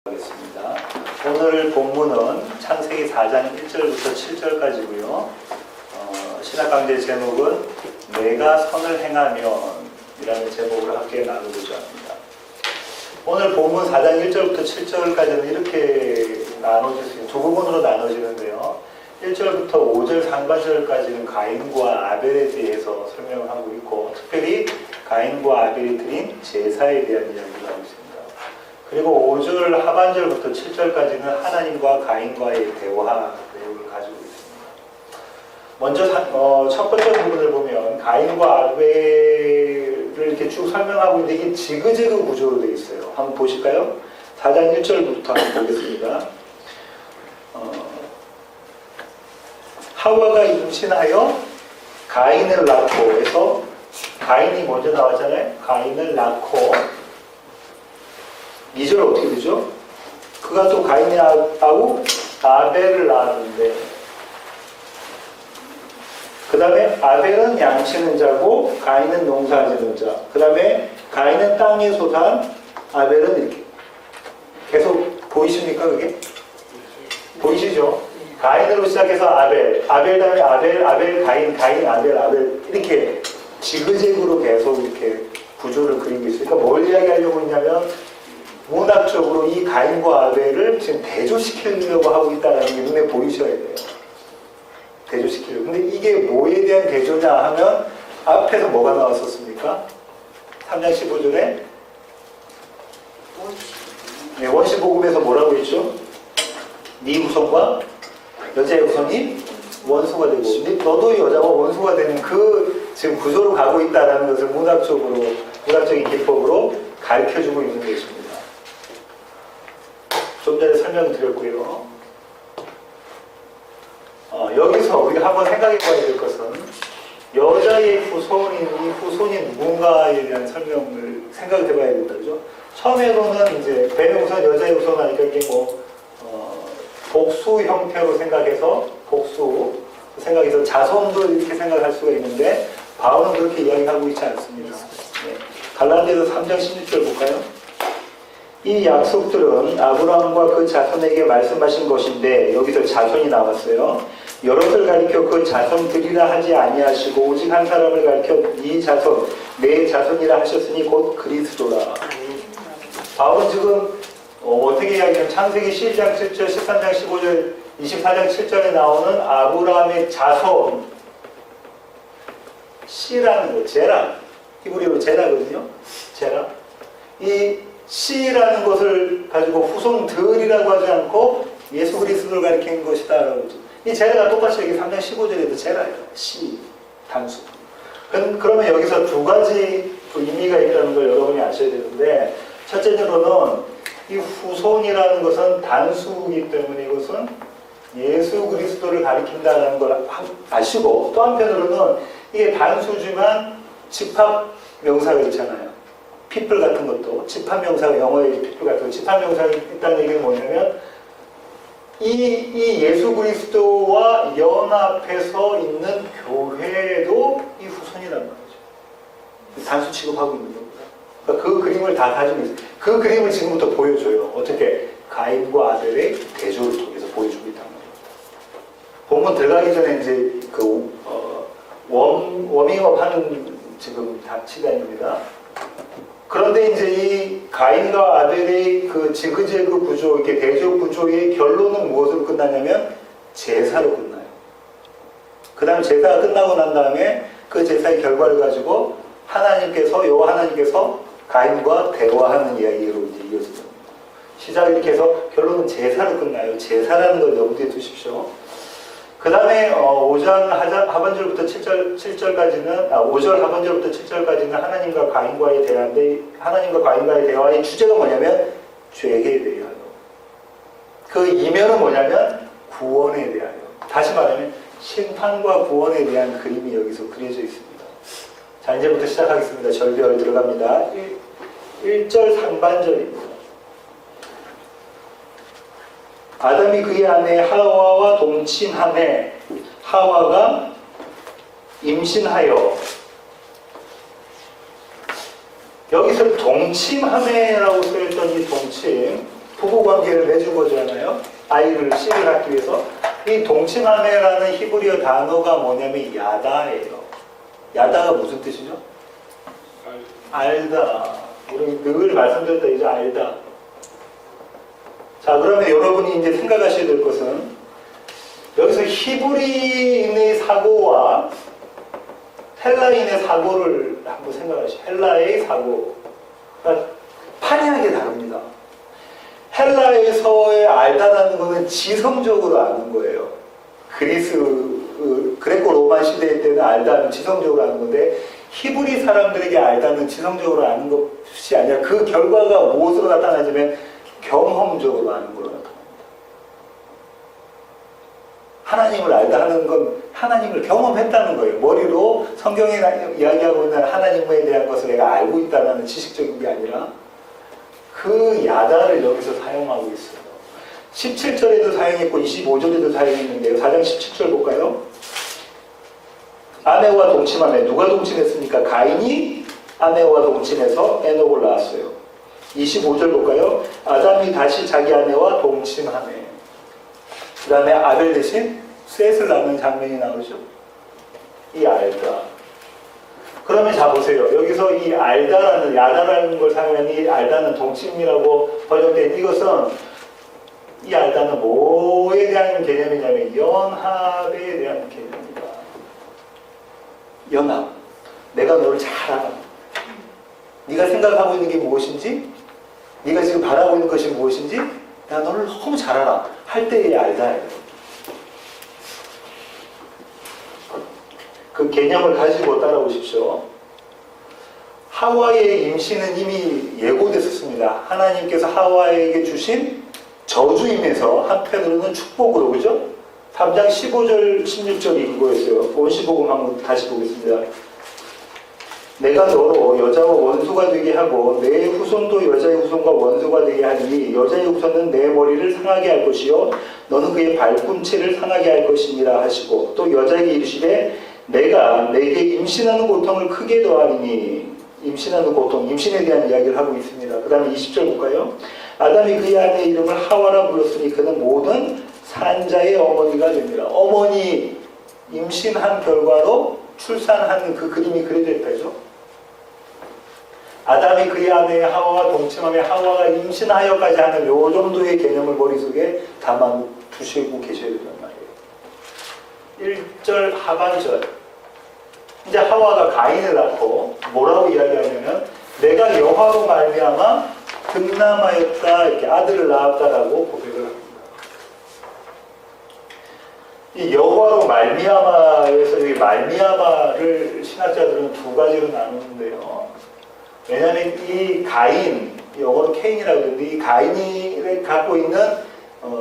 하겠습니다. 오늘 본문은 창세기 4장 1절부터 7절까지고요. 신학 강좌의 제목은 내가 선을 행하면 이라는 제목으로 함께 나누고자 합니다. 오늘 본문 4장 1절부터 7절까지는 이렇게 나눠질 수 있는 두 부분으로 나눠지는데요. 1절부터 5절 상반절까지는 가인과 아벨에 대해서 설명을 하고 있고, 특별히 가인과 아벨이 드린 제사에 대한 이야기를 하고 있습니다. 그리고 5절 하반절부터 7절까지는 하나님과 가인과의 대화 내용을 가지고 있습니다. 먼저 첫 번째 부분을 보면 가인과 아벨을 이렇게 쭉 설명하고 있는데 이게 지그재그 구조로 되어 있어요. 한번 보실까요? 4장 1절부터 한번 보겠습니다. 하와가 임신하여 가인을 낳고 해서 가인이 먼저 나왔잖아요. 가인을 낳고 2절 어떻게 되죠? 그가 또 가인이 낳고 아벨을 낳았는데, 그 다음에 아벨은 양치는 자고 가인은 농사지는 자, 그 다음에 가인은 땅의 소산, 아벨은 이렇게 계속 보이십니까? 그게? 보이시죠? 가인으로 시작해서 아벨 다음에 아벨 가인 아벨 이렇게 지그재그로 계속 이렇게 구조를 그리고 있어요. 그러니까 뭘 이야기하려고 했냐면 문학적으로 이 가인과 아벨을 지금 대조시키려고 하고 있다는 게 눈에 보이셔야 돼요. 대조시키려고. 근데 이게 뭐에 대한 대조냐 하면 앞에서 뭐가 나왔었습니까? 3장 15절에 원시복음에서 뭐라고 했죠? 네 후손과 여자의 후손이 원수가 되고 너도 여자와 원수가 되는 그 지금 구조로 가고 있다는 것을 문학적인 기법으로 가르쳐주고 있는 것입니다. 좀 전에 설명드렸고요. 여기서 우리가 한번 생각해 봐야 될 것은 여자의 후손인 이 후손이 누군가에 대한 설명을 생각해 봐야 된다. 그죠? 처음에는 이제 뱀의 후손, 여자의 후손 하니까 이게 복수 형태로 생각해서 자손도 이렇게 생각할 수가 있는데 바울은 그렇게 이야기하고 있지 않습니다. 네. 갈라디아서 3장 16절 볼까요? 이 약속들은 아브라함과 그 자손에게 말씀하신 것인데, 여기서 자손이 나왔어요. 여럿을 가리켜 그 자손들이라 하지 아니하시고 오직 한 사람을 가리켜 이 자손, 내 자손이라 하셨으니 곧 그리스도라. 바울은 지금 어떻게 이야기하면 창세기 12장 7절, 13장 15절, 24장 7절에 나오는 아브라함의 자손 씨라는 거, 제라, 히브리어로 제라거든요. 제라. 이 씨라는 것을 가지고 후손들이라고 하지 않고 예수 그리스도를 가리키는 것이다 라고 하죠. 이 제라가 똑같이 여기 3장 15절에도 제라예요. 씨, 단수. 그러면 여기서 두 가지 의미가 있다는 걸 여러분이 아셔야 되는데, 첫째로는 이 후손이라는 것은 단수이기 때문에 이것은 예수 그리스도를 가리킨다는 걸 아시고, 또 한편으로는 이게 단수지만 집합 명사가 있잖아요. people 같은 것도 집합명사가 영어의 people 같은 거, 집합명사가 있다는 얘기는 뭐냐면 이 예수 그리스도와 연합해서 있는 교회도 이 후손이라는 거죠. 단수 취급하고 있는 겁니다. 그러니까 그 그림을 다 가지고 있어요. 그 그림을 지금부터 보여줘요. 어떻게? 가인과 아벨의 대조를 통해서 보여주고 있다는 겁니다. 본문 들어가기 전에 이제 워밍업 하는 지금 시간입니다. 그런데 이제 이 가인과 아벨의 그 지그재그 구조, 이렇게 대조 구조의 결론은 무엇으로 끝나냐면 제사로 끝나요. 그 다음 제사가 끝나고 난 다음에 그 제사의 결과를 가지고 여호와 하나님께서 가인과 대화하는 이야기로 이제 이어지죠. 시작을 이렇게 해서 결론은 제사로 끝나요. 제사라는 걸 염두에 두십시오. 그 다음에 5장 하반절부터 7절까지는 5절 하반절부터 7절까지는 하나님과 가인과의 대화인데, 하나님과 가인과의 대화의 주제가 뭐냐면 죄에 대하여, 그 이면은 뭐냐면 구원에 대하여, 다시 말하면 심판과 구원에 대한 그림이 여기서 그려져 있습니다. 자, 이제부터 시작하겠습니다. 절별 들어갑니다. 1절 상반절입니다. 아담이 그의 아내 하와와 동침하매 하와가 임신하여, 여기서 동침하매라고 쓰였던 이 동침, 부부관계를 맺은 거잖아요. 아이를 씨를 낳기 위해서. 이 동침하매라는 히브리어 단어가 뭐냐면 야다예요. 야다가 무슨 뜻이죠? 알다. 우리 늘 말씀드렸다 이제 알다. 자, 그러면 여러분이 이제 생각하셔야 될 것은 여기서 히브리인의 사고와 헬라인의 사고를 한번 생각하시죠. 헬라의 사고. 그러니까 판이하게 다릅니다. 헬라에서의 알다라는 것은 지성적으로 아는 거예요. 그레코 로마 시대 때는 알다는 지성적으로 아는 건데 히브리 사람들에게 알다는 지성적으로 아는 것이 아니라 그 결과가 무엇으로 나타나냐면 경험적으로 아는 걸로 나타납니다. 하나님을 알다 하는 건 하나님을 경험했다는 거예요. 머리로 성경에 이야기하고 있는 하나님에 대한 것을 내가 알고 있다는 지식적인 게 아니라 그 야다를 여기서 사용하고 있어요. 17절에도 사용했고 25절에도 사용했는데요. 4장 17절 볼까요? 아내와 동침하매. 누가 동침했습니까? 가인이 아내와 동침해서 에녹을 낳았어요. 25절 볼까요? 아담이 다시 자기 아내와 동침하매. 그 다음에 아벨 대신 셋을 낳는 장면이 나오죠. 이 알다. 그러면 자 보세요. 여기서 이 알다라는 야다라는 걸 사용한 이 알다는 동침이라고 번역된 이것은 이 알다는 뭐에 대한 개념이냐면 연합에 대한 개념입니다. 연합. 내가 너를 잘 알아. 네가 생각하고 있는 게 무엇인지, 네가 지금 바라고 있는 것이 무엇인지 내가 너를 너무 잘 알아. 할 때의 알다예요. 그 개념을 가지고 따라오십시오. 하와의 임신은 이미 예고됐었습니다. 하나님께서 하와에게 주신 저주임에서 한편으로는 축복으로, 그죠? 3장 15절, 16절이 이거였어요. 원시복음 한번 다시 보겠습니다. 내가 너로 여자와 원수가 되게 하고 내 후손도 여자의 후손과 원수가 되게 하니 여자의 후손은 내 머리를 상하게 할 것이요 너는 그의 발꿈치를 상하게 할 것이니라 하시고, 또 여자에게 이르시되 내가 내게 임신하는 고통을 크게 더하리니. 임신하는 고통, 임신에 대한 이야기를 하고 있습니다. 그 다음에 20절 볼까요? 아담이 그의 아내의 이름을 하와라 불렀으니 그는 모든 산자의 어머니가 됩니다. 어머니 임신한 결과로 출산하는 그 그림이 그려져 있다죠. 아담이 그의 아내 하와와 동침하며 하와가 임신하여까지 하는 요 정도의 개념을 머릿속에 담아 두시고 계셔야 된단 말이에요. 1절 하반절. 이제 하와가 가인을 낳고 뭐라고 이야기하냐면 내가 여호와로 말미암아 득남하였다, 이렇게 아들을 낳았다라고 고백을 합니다. 이 여호와로 말미암아에서 이 말미암아를 신학자들은 두 가지로 나누는데요. 왜냐하면 이 가인, 영어로 케인이라고 하는데 이 가인이 갖고 있는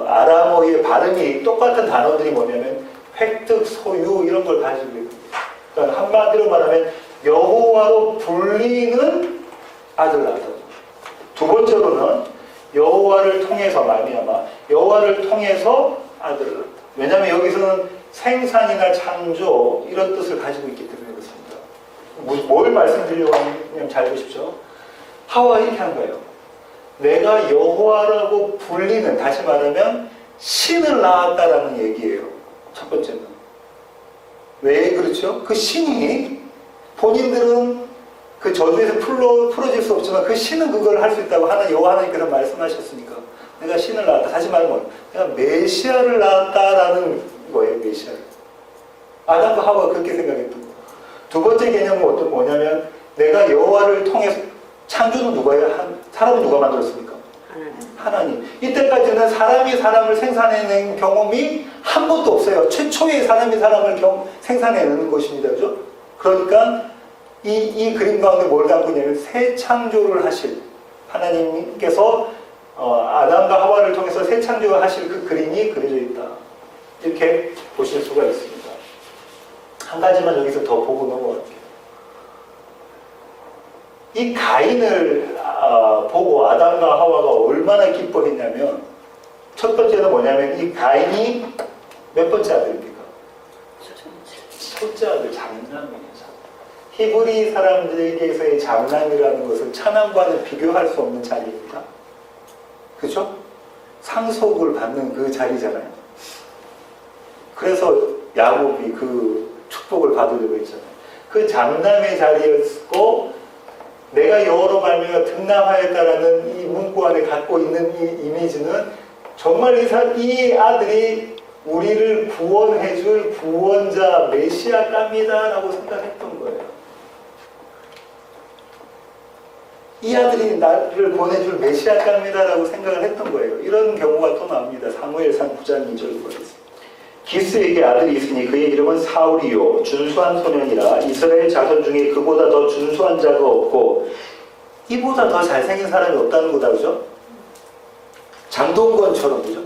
아람어의 발음이 똑같은 단어들이 뭐냐면 획득, 소유 이런 걸 가지고 있습니다. 그러니까 한마디로 말하면 여호와로 불리는 아들 낳았다. 두 번째로는 여호와를 통해서 말미암아 여호와를 통해서 아들을 낳았다. 왜냐하면 여기서는 생산이나 창조 이런 뜻을 가지고 있기 때문에 그렇습니다. 뭘 말씀드리려고 하냐면 잘 보십시오. 하와 이렇게 한 거예요. 내가 여호와라고 불리는, 다시 말하면 신을 낳았다라는 얘기예요. 첫 번째는. 왜 그렇죠? 그 신이 본인들은 그 저주에서 풀어질 수 없지만 그 신은 그걸 할 수 있다고 여호와 하나님께서 말씀하셨으니까 내가 신을 낳았다. 다시 말하면 내가 메시아를 낳았다라는 거예요. 메시아를. 아담과 하와가 그렇게 생각했던 거예요. 두 번째 개념은 뭐냐면 내가 여호와를 통해서, 창조는 누가요? 사람은 누가 만들었습니까? 하나님. 이때까지는 사람이 사람을 생산해낸 경험이 한 번도 없어요. 최초의 사람이 사람을 생산해내는 것입니다. 그죠? 그러니까 이 그림 가운데 뭘 담고 있냐면 새 창조를 하실 하나님께서 아담과 하와를 통해서 새 창조를 하실 그 그림이 그려져 있다. 이렇게 보실 수가 있습니다. 한 가지만 여기서 더 보고 넘어갈게요. 이 가인을 보고 아담과 하와가 얼마나 기뻐했냐면, 첫 번째는 뭐냐면 이 가인이 몇 번째 아들입니까? 첫째 아들, 장남이에요. 히브리 사람들에게서의 장남이라는 것은 차남과는 비교할 수 없는 자리입니다. 그렇죠? 상속을 받는 그 자리잖아요. 그래서 야곱이 그 축복을 받으려고 했잖아요. 그 장남의 자리였고 내가 여호로 말미암아 등남하였다라는 이 문구 안에 갖고 있는 이 이미지는 정말 이 아들이 우리를 구원해줄 구원자 메시아감이다라고 생각했던 거예요. 이 아들이 나를 보내줄 메시아감이다라고 생각을 했던 거예요. 이런 경우가 또 나옵니다. 사무엘상 9장 2절 보겠습니다. 기스에게 아들이 있으니 그의 이름은 사울이요 준수한 소년이라 이스라엘 자손 중에 그보다 더 준수한 자가 없고 이보다 더 잘생긴 사람이 없다는 거다, 그죠? 장동건처럼, 그죠?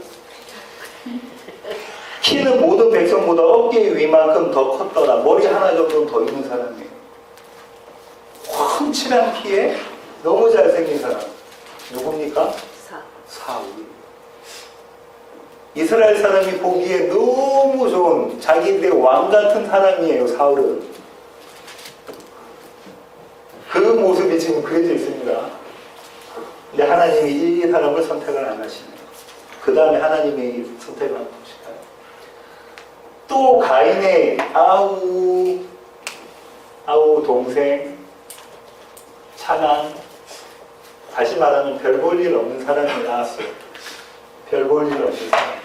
키는 모든 백성보다 어깨 위만큼 더 컸더라. 머리 하나 정도는 더 있는 사람이에요. 훤칠한 키에 너무 잘생긴 사람. 누굽니까? 사울. 이스라엘 사람이 보기에 너무 좋은 자기들의 왕 같은 사람이에요. 사울은. 그 모습이 지금 그려져 있습니다. 근데 하나님이 이 사람을 선택을 안 하시네요. 그 다음에 하나님의 선택을 한번 보실까요? 또 가인의 아우 동생 차난, 다시 말하면 별 볼 일 없는 사람이 나왔어요. 별 볼 일 없는 사람.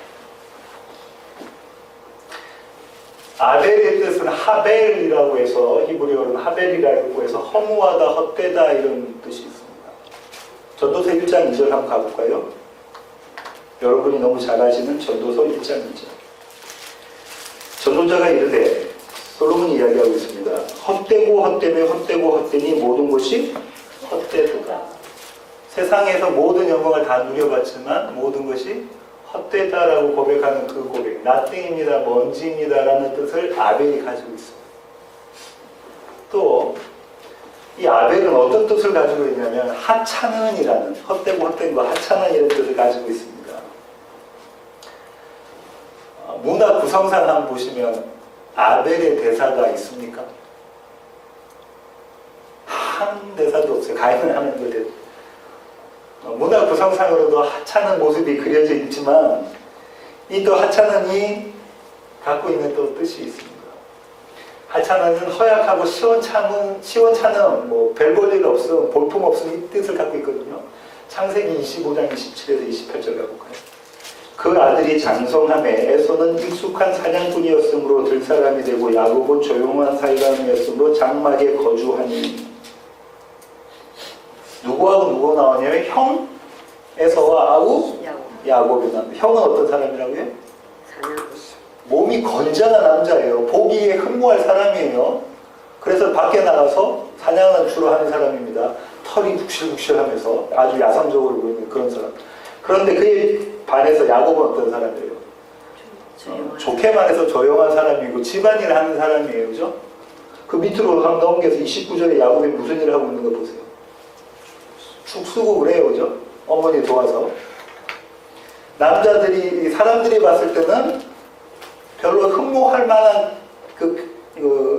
아벨의 뜻은 하벨이라고 해서 히브리어로는 하벨이라고 해서 허무하다, 헛되다 이런 뜻이 있습니다. 전도서 1장 2절 한번 가볼까요? 여러분이 너무 잘 아시는 전도서 1장 2절. 전도자가 이르되 솔로몬이 이야기하고 있습니다. 헛되고 헛되며 헛되고 헛되니 모든 것이 헛되도다. 세상에서 모든 영광을 다 누려봤지만 모든 것이 헛되다라고 고백하는 그 고백, nothing입니다, 먼지입니다라는 뜻을 아벨이 가지고 있어요. 또 이 아벨은 어떤 뜻을 가지고 있냐면 하찮은이라는, 헛되고 헛된 거 하찮은이라는 뜻을 가지고 있습니다. 문화 구성상 한번 보시면 아벨의 대사가 있습니까? 한 대사도 없어요. 가인은 하는 거대로. 문화 구성상으로도 하찮은 모습이 그려져 있지만 이 또 하찮은이 갖고 있는 또 뜻이 있습니다. 하찮은은 허약하고 시원찮은 뭐 별 볼 일 없음, 볼품 없음 이 뜻을 갖고 있거든요. 창세기 25장 27에서 28절 가볼까요? 그 아들이 장성함에 에서는 익숙한 사냥꾼이었으므로 들사람이 되고 야곱은 조용한 사이감이었으므로 장막에 거주하니. 누구하고 누구 나오냐면 형 에서와 야곱이 나옵니다. 형은 어떤 사람이라고요? 몸이 건장한 남자예요. 보기에 흠모할 사람이에요. 그래서 밖에 나가서 사냥을 주로 하는 사람입니다. 털이 북실북실하면서 아주 야성적으로 보이는 그런 사람. 그런데 그에 반해서 야곱은 어떤 사람이에요? 좋게 말해서 조용한 사람이고 집안일을 하는 사람이에요. 그죠? 그 밑으로 한번 넘겨서 29절에 야곱이 무슨 일을 하고 있는 거 보세요. 축 쓰고 그래요. 그죠? 어머니 도와서. 남자들이, 사람들이 봤을 때는 별로 흠모할 만한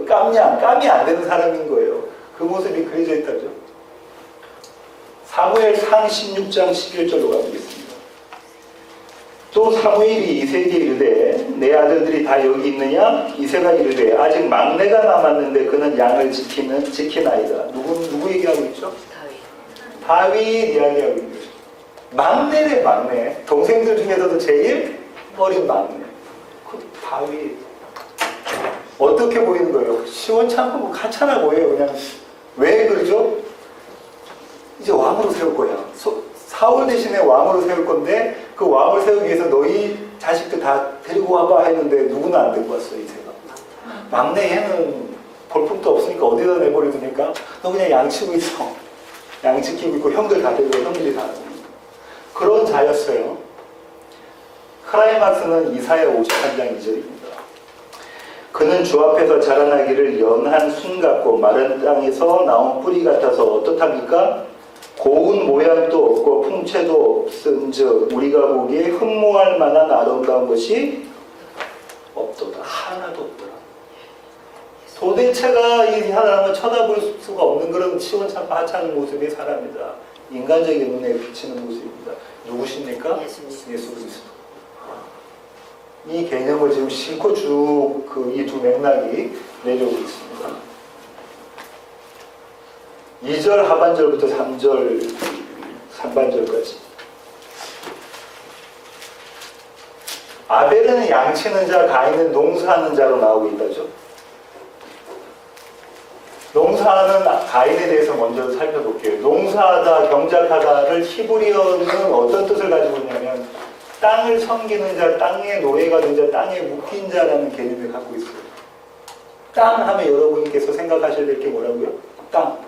감이 안 되는 사람인 거예요. 그 모습이 그려져 있다죠. 사무엘상 16장 11절로 가보겠습니다. 또 사무엘이 이새에게 이르되 내 아들들이 다 여기 있느냐? 이새가 이르되 아직 막내가 남았는데 그는 양을 지키나이다. 누구 얘기하고 있죠? 다윗 이야기하고 있는 거죠. 막내래 막내. 동생들 중에서도 제일 어린 막내. 다윗. 어떻게 보이는 거예요? 시원찮고 가찮아 보여요. 그냥. 왜 그러죠? 이제 왕으로 세울 거야. 사울 대신에 왕으로 세울 건데 그 왕을 세우기 위해서 너희 자식들 다 데리고 와봐 했는데 누구는 안 데리고 왔어. 이새가. 막내 애는 볼품도 없으니까 어디다 내버려두니까 너 그냥 양치고 있어. 양 지키고 있고 형들 다 데리고 형들이 다 하고 그런 자였어요. 크라이막스는 이사야 53장 2절입니다. 그는 주 앞에서 자라나기를 연한 순 같고 마른 땅에서 나온 뿌리 같아서 어떻답니까? 고운 모양도 없고 풍채도 없은즉 우리가 보기에 흠모할 만한 아름다운 것이 없도다. 하나도 없더라. 도대체가 이 사람을 쳐다볼 수가 없는 그런 시원찮고 하찮은 모습의 사람이다. 인간적인 눈에 비치는 모습입니다. 누구십니까? 예수 그리스도. 이 개념을 지금 싣고 쭉 이 두 맥락이 내려오고 있습니다. 2절 하반절부터 3절 상반절까지. 아벨은 양치는 자, 가인은 농사하는 자로 나오고 있다죠. 농사하는 가인에 대해서 먼저 살펴볼게요. 농사하다, 경작하다를 히브리어는 어떤 뜻을 가지고 있냐면 땅을 섬기는 자, 땅에 노예가 된 자, 땅에 묶인 자라는 개념을 갖고 있어요. 땅 하면 여러분께서 생각하셔야 될 게 뭐라고요? 땅.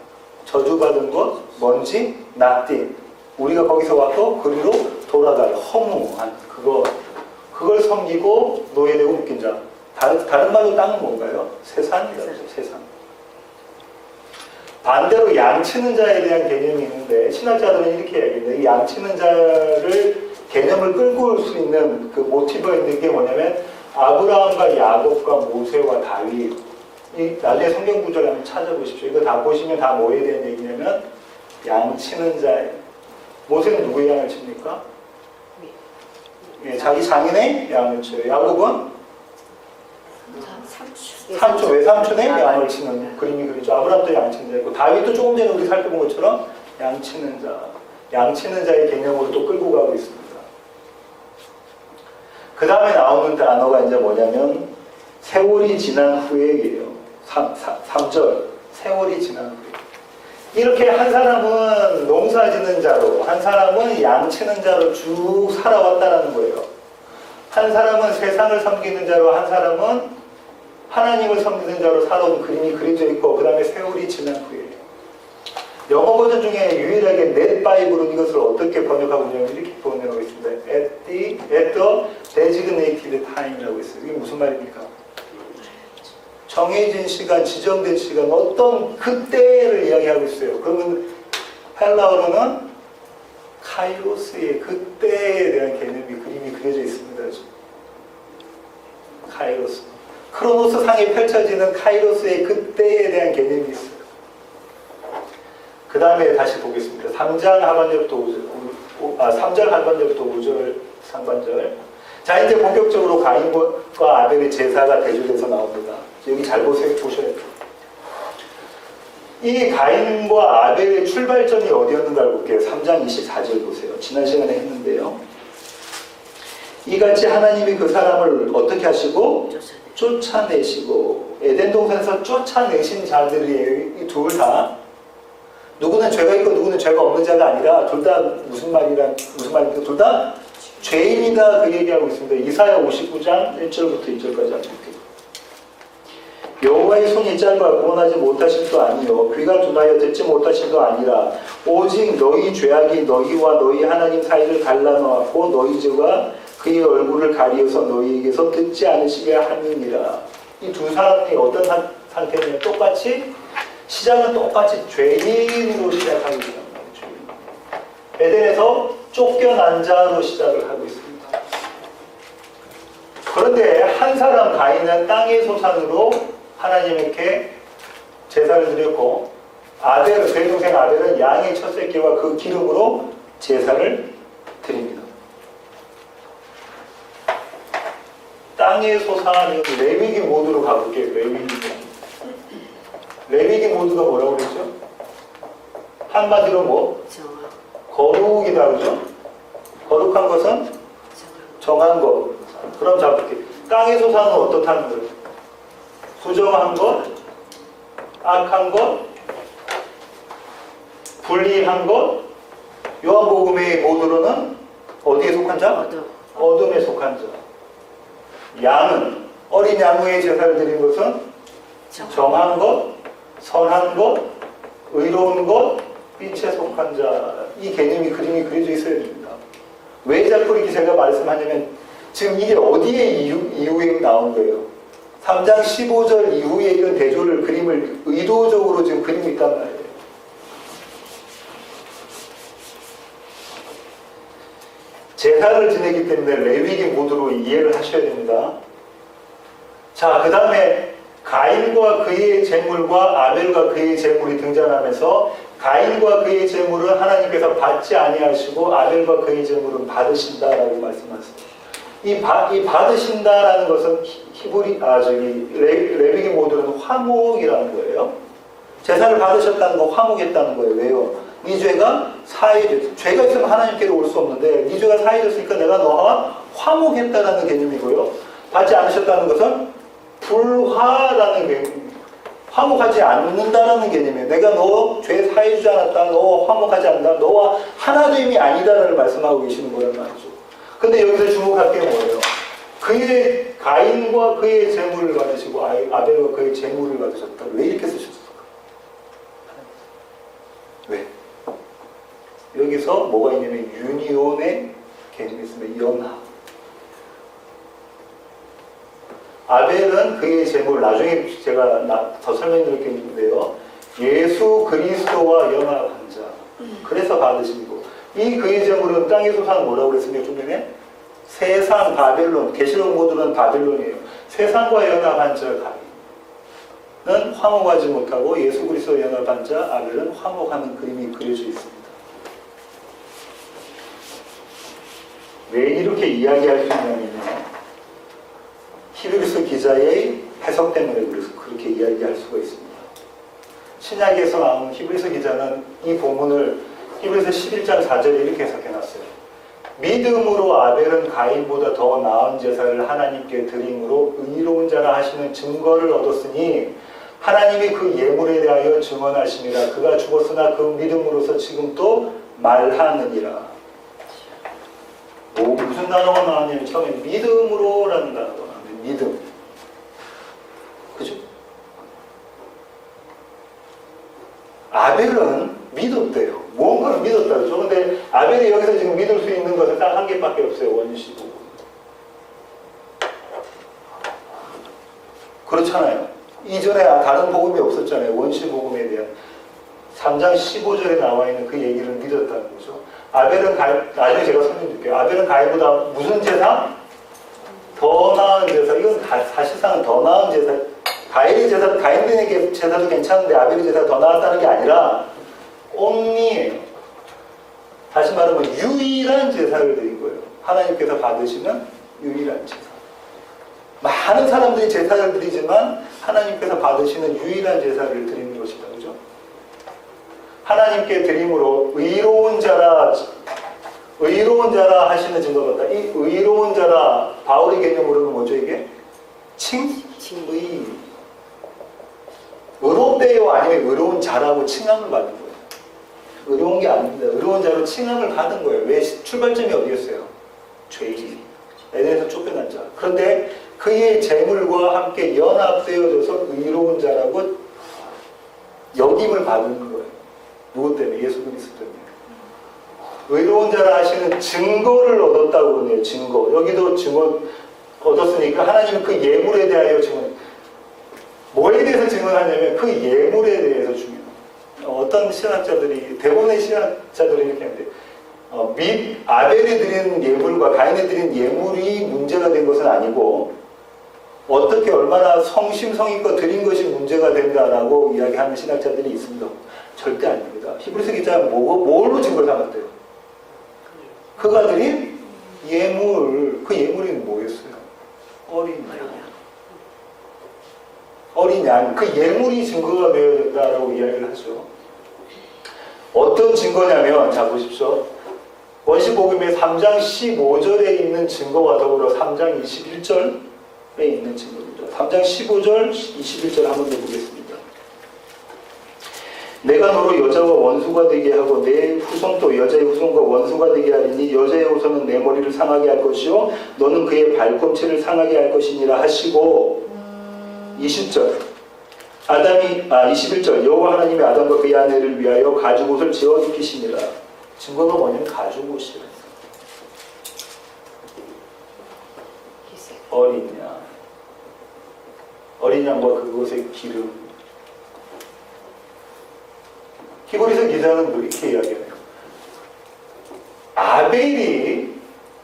저주받은 것, 먼지, 낫띵. 우리가 거기서 왔고 그리로 돌아갈 허무한 그걸 섬기고 노예되고 묶인 자. 다른 말로 땅은 뭔가요? 세상이라고 하죠. 세상. 반대로 양치는 자에 대한 개념이 있는데 신학자들은 이렇게 얘기합니다. 이 양치는 자를 개념을 끌고 올 수 있는 그 모티브가 있는 게 뭐냐면 아브라함과 야곱과 모세와 다윗. 이 나중에 성경 구절을 한번 찾아보십시오. 이거 다 보시면 다 뭐에 대한 얘기냐면 양치는 자예요. 모세는 누구의 양을 칩니까? 예, 자기 장인의 양을 쳐요. 야곱은 삼촌, 외삼촌의 양을 치는 그림이 그리죠. 아브라함도 양치는 자이고 다윗도 조금 전에 우리 살펴본 것처럼 양치는 자, 양치는 자의 개념으로 또 끌고 가고 있습니다. 그 다음에 나오는 단어가 이제 뭐냐면 세월이 지난 후에예요. 3절 세월이 지난 후에. 이렇게 한 사람은 농사 짓는 자로, 한 사람은 양치는 자로 쭉 살아왔다는 거예요. 한 사람은 세상을 섬기는 자로, 한 사람은 하나님을 섬기는 자로 살아온 그림이 그려져 있고, 그 다음에 세월이 지난 후에. 영어 버전 중에 유일하게 넷 바이블은 이것을 어떻게 번역하고 있냐면 이렇게 번역하고 있습니다. At the designated time이라고 있어요. 이게 무슨 말입니까? 정해진 시간, 지정된 시간, 어떤 그때를 이야기하고 있어요. 그러면 헬라어로는 카이로스의 그때에 대한 개념이 그림이 그려져 있습니다. 카이로스. 크로노스 상에 펼쳐지는 카이로스의 그때에 대한 개념이 있어요. 그 다음에 다시 보겠습니다. 3장 하반절부터 5절, 3절 하반절부터 5절 상반절. 자, 이제 본격적으로 가인과 아벨의 제사가 대조돼서 나옵니다. 여기 잘 보셔야 돼요. 이 가인과 아벨의 출발점이 어디였는가 볼게요. 3장 24절 보세요. 지난 시간에 했는데요. 이같이 하나님이 그 사람을 어떻게 하시고? 쫓아내시고. 에덴 동산에서 쫓아내신 자들이에요. 이 둘 다. 누구는 죄가 있고 누구는 죄가 없는 자가 아니라 둘 다 무슨 말입니까? 둘 다 죄인이다 그 얘기하고 있습니다. 이사야 59장 1절부터 2절까지 할게요. 여호와의 손이 짧아 구원하지 못하심도 아니요 귀가 둔하여 듣지 못하심도 아니라 오직 너희 죄악이 너희와 너희 하나님 사이를 갈라놓았고 너희 죄가 그의 얼굴을 가리어서 너희에게서 듣지 않으시게 함이니라. 이 두 사람이 어떤 상태냐면 똑같이 시작은 똑같이 죄인으로 시작하고 있습니다. 에덴에서 쫓겨난 자로 시작을 하고 있습니다. 그런데 한 사람 가인은 땅의 소산으로 하나님께 제사를 드렸고 아벨은 그의 동생 아벨은 양의 첫 새끼와 그 기름으로 제사를 드립니다. 땅의 소산이 레위기 모드로 가볼게요. 레위기 모드가 뭐라고 그랬죠? 한마디로 뭐? 거룩이다 그러죠? 거룩한 것은? 정한 것. 그럼 잡을게요. 땅의 소산은 어떻다는 거예요? 부정한 것, 악한 것, 불의한 것. 요한복음의 모드로는 어디에 속한 자? 어둠에 속한 자. 양은 어린 양의 제사를 드린 것은 정한 것, 선한 것, 의로운 것, 빛에 속한 자. 이 개념이 그림이 그려져 있어야 됩니다. 왜 자꾸 이렇게 제가 말씀하냐면 지금 이게 어디에 이후에 나온 거예요? 3장 15절 이후에 이런 대조를 그림을 의도적으로 지금 그리고 있단 말이에요. 제사를 지내기 때문에 레위기 모드로 이해를 하셔야 됩니다. 자, 그 다음에 가인과 그의 재물과 아벨과 그의 재물이 등장하면서 가인과 그의 제물은 하나님께서 받지 아니하시고 아벨과 그의 제물은 받으신다라고 말씀하셨습니다. 이 받으신다라는 것은 레위기 모드는 화목이라는 거예요. 제사를 받으셨다는 거 화목했다는 거예요. 왜요? 네 죄가 사해졌. 죄가 있으면 하나님께로 올 수 없는데 네 죄가 사해졌으니까 내가 너와 화목했다라는 개념이고요. 받지 않으셨다는 것은 불화라는 개념입니다. 화목하지 않는다라는 개념이에요. 내가 너 죄 사해주지 않았다. 너 화목하지 않는다. 너와 하나됨이 아니다라는 말씀하고 계시는 거란 말이죠. 근데 여기서 주목할 게 뭐예요? 그의 가인과 그의 재물을 받으시고 아벨과 그의 재물을 받으셨다. 왜 이렇게 쓰셨을까? 왜? 여기서 뭐가 있냐면 유니온의 개념이 있습니다. 연합. 아벨은 그의 재물, 나중에 제가 더 설명드리겠는데요. 예수 그리스도와 연합한 자. 그래서 받으신 거. 이 그의 재물은 땅의 소산 뭐라고 그랬습니까? 좀 전에? 세상 바벨론, 계시록 모드는 바벨론이에요. 세상과 연합한 자 가인은 화목하지 못하고 예수 그리스도와 연합한 자 아벨은 화목하는 그림이 그려져 있습니다. 왜 이렇게 이야기할 수 있냐면요. 히브리서 기자의 해석 때문에 그래서 그렇게 이야기할 수가 있습니다. 신약에서 나온 히브리서 기자는 이 본문을 히브리서 11장 4절에 이렇게 해석해놨어요. 믿음으로 아벨은 가인보다 더 나은 제사를 하나님께 드림으로 의로운 자라 하시는 증거를 얻었으니 하나님이 그 예물에 대하여 증언하시니라. 그가 죽었으나 그 믿음으로서 지금 또 말하느니라. 무슨 단어가 나왔냐면 처음에 믿음으로라는 단어가 나왔는데 믿음. 그죠? 아벨은 믿었대요. 무언가를 믿었다 그죠? 근데 아벨이 여기서 지금 믿을 수 있는 것은 딱 한 개밖에 없어요. 원시복음. 그렇잖아요. 이전에 다른 복음이 없었잖아요. 원시복음에 대한 3장 15절에 나와 있는 그 얘기를 믿었다는 거죠. 아벨은 나중에 제가 설명드릴게요. 아벨은 가인보다 무슨 제사? 더 나은 제사. 이건 사실상 더 나은 제사. 가인의 제사, 가인의 제사도 괜찮은데 아벨의 제사가 더 나았다는 게 아니라 only예요. 다시 말하면 유일한 제사를 드린 거예요. 하나님께서 받으시는 유일한 제사. 많은 사람들이 제사를 드리지만 하나님께서 받으시는 유일한 제사를 드리는 것이다. 그죠? 하나님께 드림으로 의로운 자라 하시는 증거가 있다. 이 의로운 자라, 바울의 개념으로는 뭐죠 이게? 칭의. 의롭대요 아니면 의로운 자라고 칭함을 받은 거예요. 의로운 게 아닙니다. 의로운 자로 칭함을 받은 거예요. 왜? 출발점이 어디였어요? 죄인. 에덴에서 쫓겨난 자. 그런데 그의 재물과 함께 연합되어져서 의로운 자라고 역임을 받은 거예요. 누구 때문에? 예수 그리스도 때문에. 의로운 자라 하시는 증거를 얻었다고 그러네요. 증거. 여기도 증거 얻었으니까 하나님은 그 예물에 대하여 증언. 뭐에 대해서 증언하냐면 그 예물에 대해서 중요해요. 어떤 신학자들이, 대부분의 신학자들이 이렇게 하는데 아벨이 드린 예물과 가인이 드린 예물이 문제가 된 것은 아니고 어떻게 얼마나 성심성의껏 드린 것이 문제가 된다라고 이야기하는 신학자들이 있습니다. 절대 아닙니다. 히브리서 기자는 뭘로 증거를 삼았대요? 그가 드린 예물, 그 예물이 뭐였어요? 어린 양. 그 예물이 증거가 되어야 된다라고 이야기를 하죠. 어떤 증거냐면, 자 보십시오. 원시복음의 3장 15절에 있는 증거와 더불어 3장 21절에 있는 증거입니다. 3장 15절, 21절 한번 더 보겠습니다. 내가 너로 여자와 원수가 되게 하고 내 후손도 여자의 후손과 원수가 되게 하리니 여자의 후손은 내 머리를 상하게 할 것이요 너는 그의 발꿈치를 상하게 할 것이니라 하시고 20절 21절 여호와 하나님이 아담과 그의 아내를 위하여 가죽옷을 지어 입히시니라. 증거가 뭐냐면 가죽옷이라. 어린 양과 그것의 기름. 히브리서 기자는 이렇게 이야기해요. 아벨이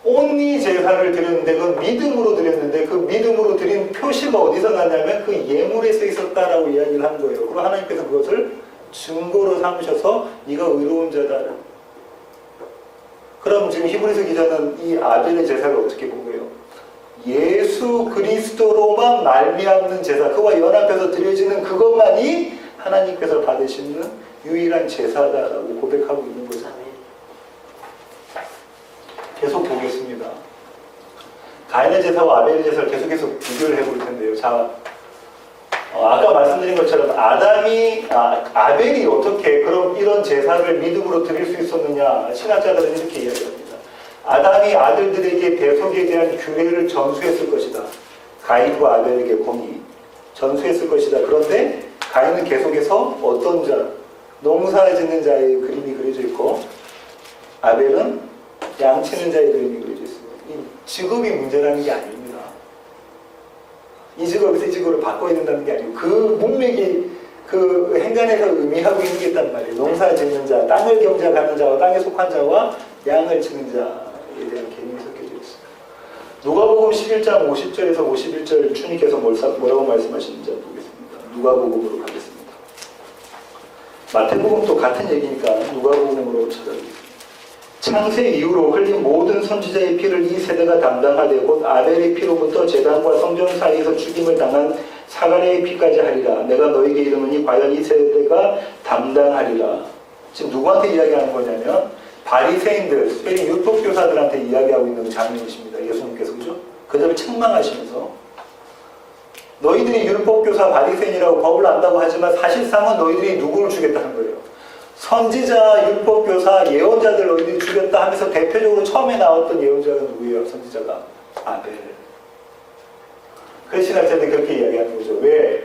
온리 제사를 드렸는데 그 믿음으로 드렸는데 그 믿음으로 드린 표시가 어디서 났냐면 그 예물에 써 있었다라고 이야기를 한 거예요. 그리고 하나님께서 그것을 증거로 삼으셔서 네가 의로운 자다. 그럼 지금 히브리서 기자는 이 아벨의 제사를 어떻게 본 거예요? 예수 그리스도로만 말미암는 제사, 그와 연합해서 드려지는 그것만이 하나님께서 받으시는 유일한 제사다라고 고백하고 있는 거죠. 계속 보겠습니다. 가인의 제사와 아벨의 제사를 계속해서 비교를 해볼 텐데요. 자, 아까 말씀드린 것처럼 아벨이 어떻게 그럼 이런 제사를 믿음으로 드릴 수 있었느냐? 신학자들은 이렇게 이야기합니다. 아담이 아들들에게 대속에 대한 규례를 전수했을 것이다. 가인과 아벨에게 공이 전수했을 것이다. 그런데 가인은 계속해서 어떤 자, 농사 짓는 자의 그림이 그려져 있고 아벨은 양치는 자의 그림이 그려져 있습니다. 이 직업이 문제라는 게 아닙니다. 이 직업에서 이 직업을 바꿔야 된다는 게 아니고 그 문맥이 그 행간에서 의미하고 있는 게 있단 말이에요. 농사 짓는 자, 땅을 경작하는 자와 땅에 속한 자와 양을 치는 자에 대한 개념이 섞여져 있습니다. 누가복음 11장 50절에서 51절 주님께서 뭐라고 말씀하시는지 보겠습니다. 누가복음으로 가겠습니다. 마태복음도 같은 얘기니까 누가복음으로 찾아보겠습니다. 창세 이후로 흘린 모든 선지자의 피를 이 세대가 담당하되 곧 아벨의 피로부터 제단과 성전 사이에서 죽임을 당한 사가랴의 피까지 하리라. 내가 너에게 이르노니 과연 이 세대가 담당하리라. 지금 누구한테 이야기하는 거냐면 바리새인들, 특별히 율법교사들한테 이야기하고 있는 장면이십니다. 예수님께서, 그죠? 그들을 책망하시면서 너희들이 율법교사 바리새인이라고 법을 안다고 하지만 사실상은 너희들이 누구를 죽였다는 거예요. 선지자, 율법교사, 예언자들 너희들이 죽였다 하면서 대표적으로 처음에 나왔던 예언자가 누구예요? 선지자가 아벨. 그래서 신학자들이 그렇게 이야기하는 거죠. 왜?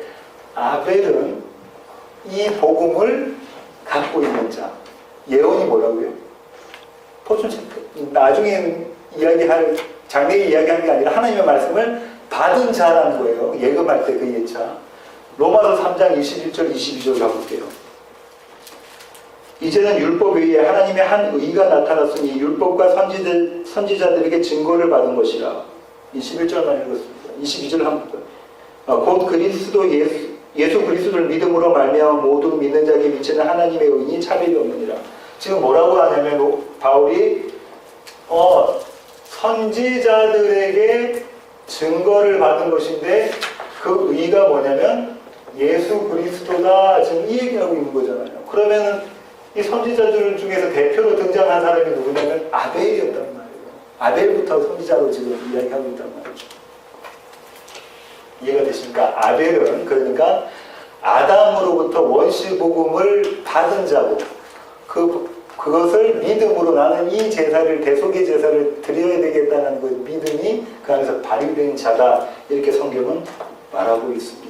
아벨은 이 복음을 갖고 있는 자. 예언이 뭐라고요? 나중에 장래에 이야기하는 게 아니라 하나님의 말씀을 받은 자라는 거예요. 예금할 때 그 예차. 로마서 3장 21절 22절 가볼게요. 이제는 율법 외에 하나님의 한 의가 나타났으니 율법과 선지자들에게 증거를 받은 것이라. 21절만 읽었습니다. 22절 한번. 곧 그리스도 예수 그리스도를 믿음으로 말미암아 모두 믿는 자에게 미치는 하나님의 의니 차별이 없느니라. 지금 뭐라고 하냐면 바울이 선지자들에게 증거를 받은 것인데 그 의가 뭐냐면 예수 그리스도다. 지금 이 얘기하고 있는 거잖아요. 그러면은 이 선지자들 중에서 대표로 등장한 사람이 누구냐면 아벨이었단 말이에요. 아벨부터 선지자로 지금 이야기하고 있단 말이죠. 이해가 되십니까? 아벨은 그러니까 아담으로부터 원시복음을 받은 자고 그것을 믿음으로 나는 이 제사를 대속의 제사를 드려야 되겠다는 그 믿음이 그 안에서 발휘된 자다. 이렇게 성경은 말하고 있습니다.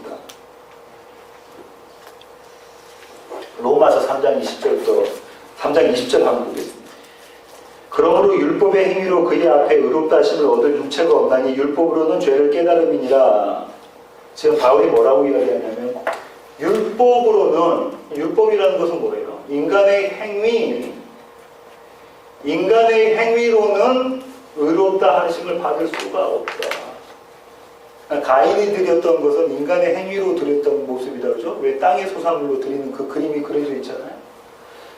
로마서 3장 20절 한번 보겠습니다. 그러므로 율법의 행위로 그의 앞에 의롭다 하심을 얻을 육체가 없나니 율법으로는 죄를 깨달음이니라. 지금 바울이 뭐라고 이야기하냐면 율법이라는 것은 뭐예요? 인간의 행위로는 의롭다 하심을 받을 수가 없다. 가인이 드렸던 것은 인간의 행위로 드렸던 모습이다. 그죠? 왜 땅의 소산물로 드리는 그 그림이 그려져 있잖아요.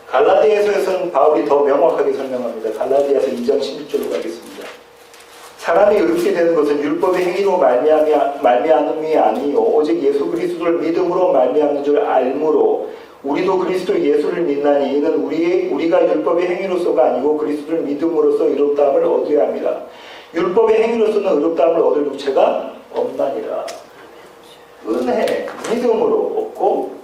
갈라디아서에서는 바울이 더 명확하게 설명합니다. 갈라디아서 2장 16절로 가겠습니다. 사람이 의롭게 되는 것은 율법의 행위로 말미암음이 아니요 오직 예수 그리스도를 믿음으로 말미암는 줄 알므로 우리도 그리스도 예수를 믿나니 이는 우리가 율법의 행위로서가 아니고 그리스도를 믿음으로써 의롭다함을 얻어야 합니다. 율법의 행위로서는 의롭다함을 얻을 육체가 없나니라. 은혜, 믿음으로 얻고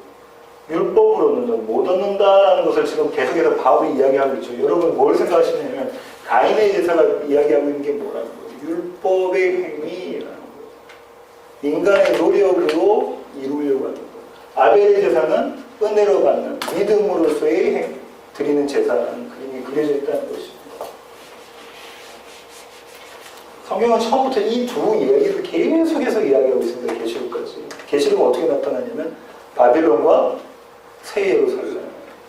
율법으로는 못 얻는다라는 것을 지금 계속해서 바울이 이야기하고 있죠. 여러분 뭘 생각하시냐면 가인의 제사가 이야기하고 있는 게 뭐라는 거예요? 율법의 행위라는 거예요. 인간의 노력으로 이루려고 하는 거예요. 아벨의 제사는 은혜로 받는 믿음으로서의 드리는 제사라는 그림이 그려져 있다는 것입니다. 성경은 처음부터 이 두 이야기를 계속해서 이야기하고 있습니다. 계시록까지. 계시록은 어떻게 나타나냐면 바빌론과 새 예루살렘,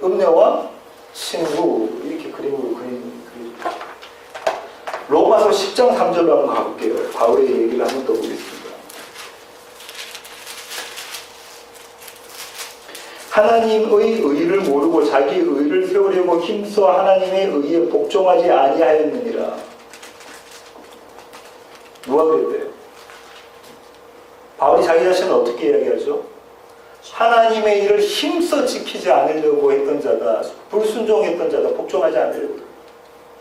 음녀와 신부 이렇게 그림으로 그려집니다. 로마서 10장 3절로 한번 가볼게요. 바울의 얘기를 한번 더 보겠습니다. 하나님의 의를 모르고 자기 의를 세우려고 힘써 하나님의 의에 복종하지 아니하였느니라. 누가 그랬대요? 바울이 자기 자신을 어떻게 이야기하죠? 하나님의 일을 힘써 지키지 않으려고 했던 자다, 불순종했던 자다, 복종하지 않으려고.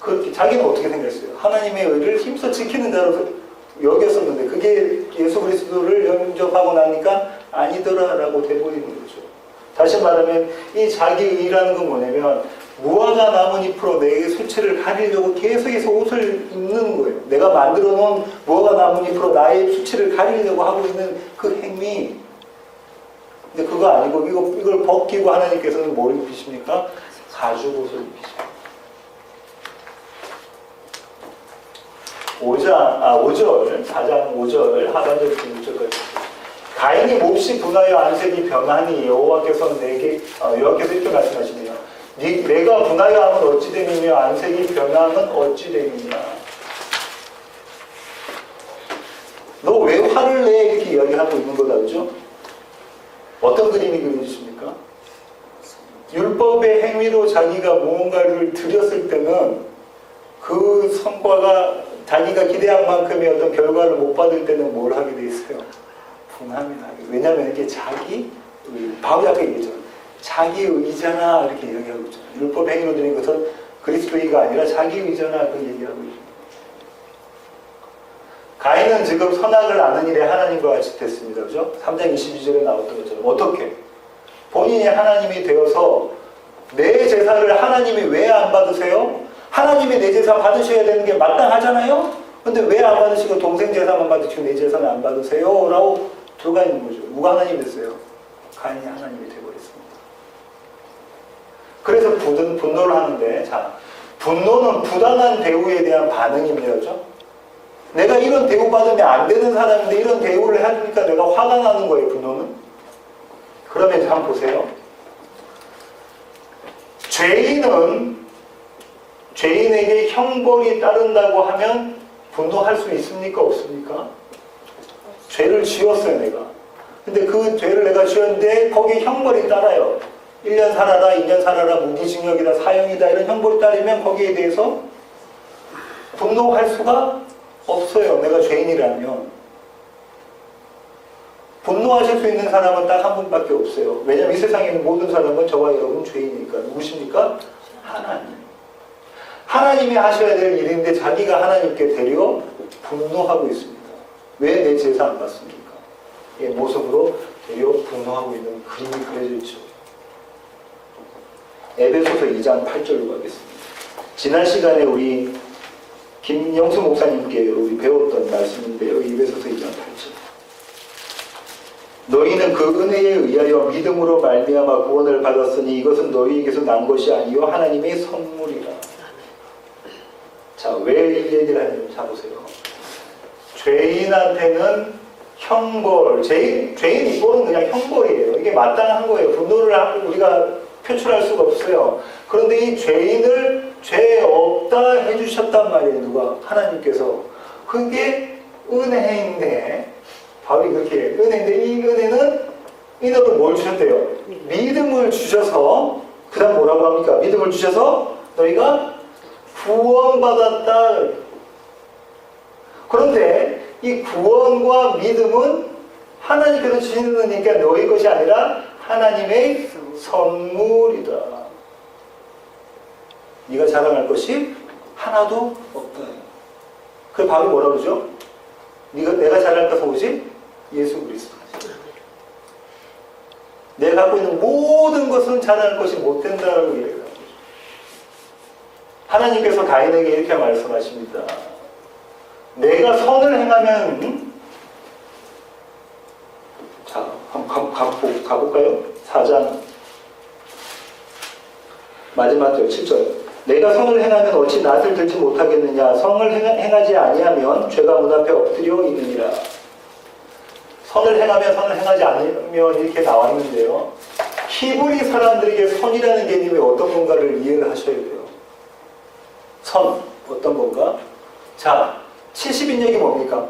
그렇게 자기는 어떻게 생각했어요? 하나님의 의를 힘써 지키는 자로 여겼었는데 그게 예수 그리스도를 영접하고 나니까 아니더라라고 돼버리는 거죠. 다시 말하면 이 자기 의라는 건 뭐냐면 무화과 나뭇잎으로 내 수치를 가리려고 계속해서 옷을 입는 거예요. 내가 만들어 놓은 무화과 나뭇잎으로 나의 수치를 가리려고 하고 있는 그 행위. 근데 그거 아니고 이걸 벗기고 하나님께서는 뭘 입히십니까? 가죽옷을 입히십니다. 5절, 4장 5절 하반절 6절까지. 가인이 몹시 분하여 안색이 변하니 여호와께서 이렇게 말씀하시네요. 내가 분하여 하면 어찌 되느냐, 안색이 변하면 어찌 되느냐. 너 왜 화를 내? 이렇게 이야기하고 있는 거다, 그죠? 어떤 그림이 그려지십니까? 율법의 행위로 자기가 무언가를 드렸을 때는 그 성과가 자기가 기대한 만큼의 어떤 결과를 못 받을 때는 뭘 하게 돼 있어요? 분함이 나게. 왜냐하면 이게 자기 의, 바울이 아까 얘기했잖아요. 자기 의잖아 이렇게 이야기하고 있잖아요. 율법 행위로 드린 것은 그리스도의가 아니라 자기 의잖아 그 얘기하고 있죠. 가인은 지금 선악을 아는 일에 하나님과 같이 됐습니다. 그죠? 3장 22절에 나왔던 것처럼 어떻게? 본인이 하나님이 되어서 내 제사를 하나님이 왜 안 받으세요? 하나님이 내 제사 받으셔야 되는 게 마땅하잖아요? 근데 왜 안 받으시고 동생 제사만 받으시고 내 제사는 안 받으세요? 라고 들어가 있는 거죠. 누가 하나님이 됐어요? 가인이 하나님이 되어버렸습니다. 그래서 분노를 하는데, 자, 분노는 부당한 대우에 대한 반응입니다. 그죠? 내가 이런 대우 받으면 안 되는 사람인데 이런 대우를 해주니까 내가 화가 나는 거예요, 분노는. 그러면 한번 보세요. 죄인에게 형벌이 따른다고 하면 분노할 수 있습니까? 없습니까? 죄를 지었어요, 내가. 근데 그 죄를 내가 지었는데 거기에 형벌이 따라요. 1년 살아라, 2년 살아라, 무기징역이다, 사형이다 이런 형벌이 따르면 거기에 대해서 분노할 수가 없어요. 내가 죄인이라면. 분노하실 수 있는 사람은 딱 한 분밖에 없어요. 왜냐하면 이 세상에 있는 모든 사람은 저와 여러분 죄인이니까. 누구십니까? 하나님. 하나님이 하셔야 될 일인데 자기가 하나님께 되려 분노하고 있습니다. 왜 내 제사 안 받습니까? 이 모습으로 되려 분노하고 있는 그림이 그려져 있죠. 에베소서 2장 8절로 가겠습니다. 지난 시간에 우리 김영수 목사님께 우리 배웠던 말씀인데요. 에베소서 2장 8절. 너희는 그 은혜에 의하여 믿음으로 말미암아 구원을 받았으니 이것은 너희에게서 난 것이 아니요 하나님의 선물이라. 자, 왜 이 얘기를 하냐면 자 보세요. 죄인한테는 형벌, 죄인 이거는 그냥 형벌이에요. 이게 마땅한 거예요. 분노를 우리가 표출할 수가 없어요. 그런데 이 죄인을 죄 없다 해주셨단 말이에요. 누가? 하나님께서. 그게 은혜인데 바울이 그렇게 해요. 은혜인데 이 은혜는 이 너를 뭘 주셨대요? 믿음을 주셔서 그 다음 뭐라고 합니까? 믿음을 주셔서 너희가 구원받았다. 그런데 이 구원과 믿음은 하나님께서 주시는 거니까 너희 것이 아니라 하나님의 선물이다. 네가 자랑할 것이 하나도 없다. 그 바울이 뭐라고 그러죠? 내가 자랑할 것은 뭐지? 예수 그리스도. 내가 갖고 있는 모든 것은 자랑할 것이 못 된다라고 얘기해요. 하나님께서 가인에게 이렇게 말씀하십니다. 내가 선을 행하면 자, 한번 가볼까요? 4장 마지막 절 7절. 내가 선을 행하면 어찌 낯을 들지 못하겠느냐. 선을 행하지 아니하면 죄가 문 앞에 엎드려 있느니라. 선을 행하면 선을 행하지 않으면 이렇게 나와 있는데요. 히브리 사람들에게 선이라는 개념이 어떤 건가를 이해를 하셔야 돼요. 선, 어떤 건가? 자, 70인역이 뭡니까?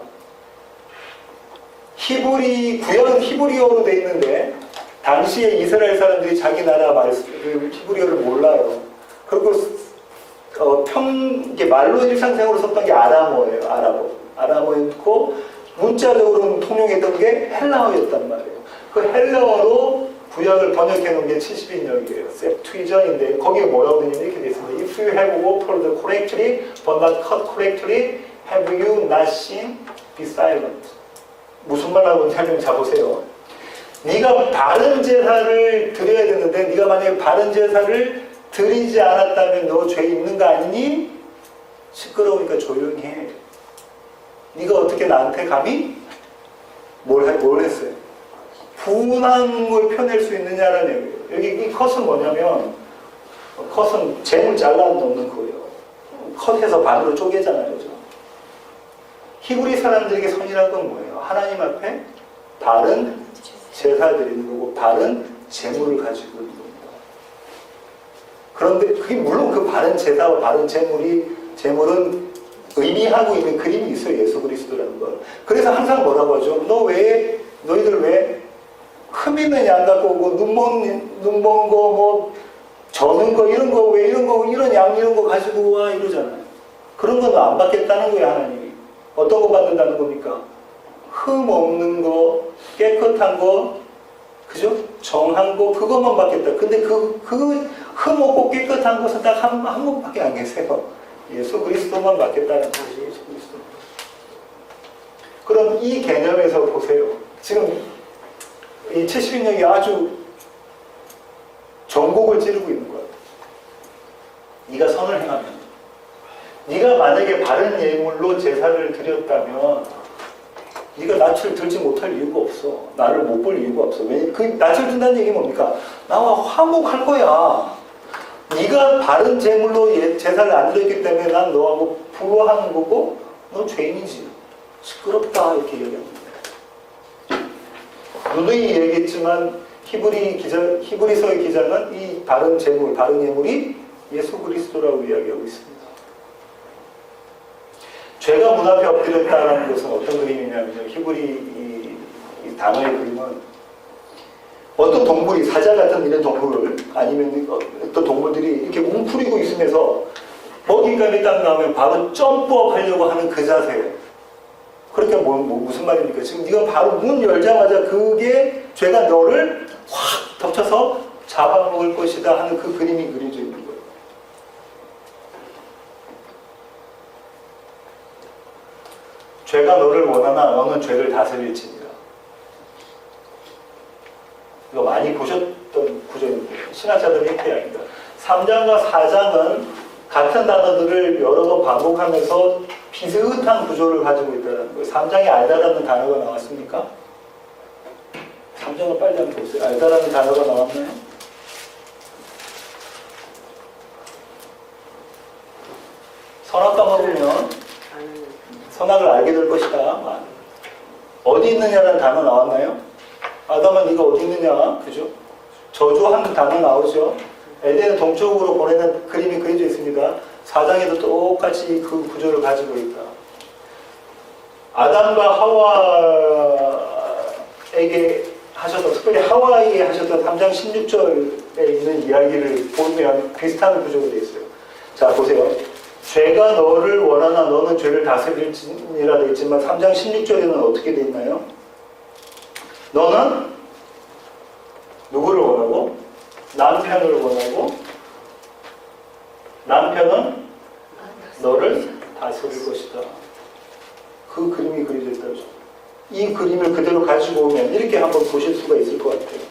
구약은 히브리어로 되어 있는데 당시에 이스라엘 사람들이 자기 나라 그 히브리어를 몰라요. 그리고 이게 말로 일상생활로 썼던 게 아람어예요. 아람어였고 문자적으로는 통용했던 게 헬라어였단 말이에요. 그 헬라어로 구약을 번역해 놓은 게 70인역이에요. 셉투이전인데 거기에 뭐라고 되냐면 이렇게 돼 있습니다. If you have offered correctly but not cut correctly, have you not seen? Be silent. 무슨 말하고 설명 잡으세요. 네가 바른 제사를 드려야 되는데 네가 만약에 바른 제사를 드리지 않았다면 너 죄 있는 거 아니니? 시끄러우니까 조용히 해. 네가 어떻게 나한테 감히 뭘 했어요? 분함을 펴낼 수 있느냐라는 얘기예요. 여기 이 컷은 뭐냐면 컷은 잼을 잘라 넣는 거예요. 컷해서 반으로 쪼개잖아요. 그죠? 히브리 사람들에게 선이라는 건 뭐예요? 하나님 앞에 바른 제사 드리는 거고 바른 재물을 가지고 있는 겁니다. 그런데 그게 물론 그 바른 제사와 바른 재물은 의미하고 있는 그림이 있어요. 예수 그리스도라는 걸. 그래서 항상 뭐라고 하죠? 너희들 왜 흠 있는 양 갖고 오고 눈먼 거 뭐 저는 거 이런 거 왜 이런 양 이런 거 가지고 와 이러잖아요. 그런 건 안 받겠다는 거예요. 하나님이. 어떤 거 받는다는 겁니까? 흠 없는 거, 깨끗한 거, 그죠? 정한 거, 그것만 받겠다. 근데 그 흠 없고 깨끗한 것은 딱 한 번밖에 안 계세요. 예수 그리스도만 받겠다는 거지, 예수 그리스도. 그럼 이 개념에서 보세요. 지금 이 70인역이 아주 전곡을 찌르고 있는 거야. 네가 선을 행하면, 네가 만약에 바른 예물로 제사를 드렸다면 네가 낯을 들지 못할 이유가 없어. 나를 못 볼 이유가 없어. 왜? 그 낯을 든다는 얘기 뭡니까? 나와 화목할 거야. 네가 바른 제물로 제사를 안 드렸기 때문에 난 너하고 불화하는 거고 너 죄인이지. 시끄럽다 이렇게 얘기합니다. 누누이 얘기했지만 히브리서의 기자는 이 바른 제물, 바른 예물이 예수 그리스도라고 이야기하고 있습니다. 죄가 문 앞에 엎드렸다는 것은 어떤 그림이냐면요. 히브리 이 단어의 그림은 어떤 동물이 사자 같은 이런 동물을 아니면 어떤 동물들이 이렇게 웅크리고 있으면서 먹잇감이 딱 나오면 바로 점프업 하려고 하는 그 자세예요. 그러니까 무슨 말입니까? 지금 네가 바로 문 열자마자 그게 죄가 너를 확 덮쳐서 잡아먹을 것이다 하는 그 그림이 그려져 있는 거예요. 죄가 너를 원하나 너는 죄를 다스릴지니라. 이거 많이 보셨던 구절인데 신학자들이 이렇게 이야기합니다. 3장과 4장은 같은 단어들을 여러 번 반복하면서 비슷한 구조를 가지고 있다는 거예요. 3장에 알다라는 단어가 나왔습니까? 3장을 빨리 한번 보세요. 알다라는 단어가 나왔나요? 선악과 먹으면 선악을 알게 될 것이다. 어디 있느냐라는 단어 나왔나요? 아담아 네가 어디 있느냐? 그죠? 저주하는 단어 나오죠? 에덴을 동쪽으로 보내는 그림이 그려져 있습니다. 4장에도 똑같이 그 구조를 가지고 있다. 아담과 하와에게 하셨던, 특별히 하와에게 하셨던 3장 16절에 있는 이야기를 보면 비슷한 구조가 되어 있어요. 자, 보세요. 죄가 너를 원하나 너는 죄를 다스릴지니라 되어 있지만 3장 16절에는 어떻게 되어 있나요? 너는 누구를 원하고? 남편을 원하고 남편은 너를 다스릴 것이다. 그 그림이 그려져 있다죠. 이 그림을 그대로 가지고 오면 이렇게 한번 보실 수가 있을 것 같아요.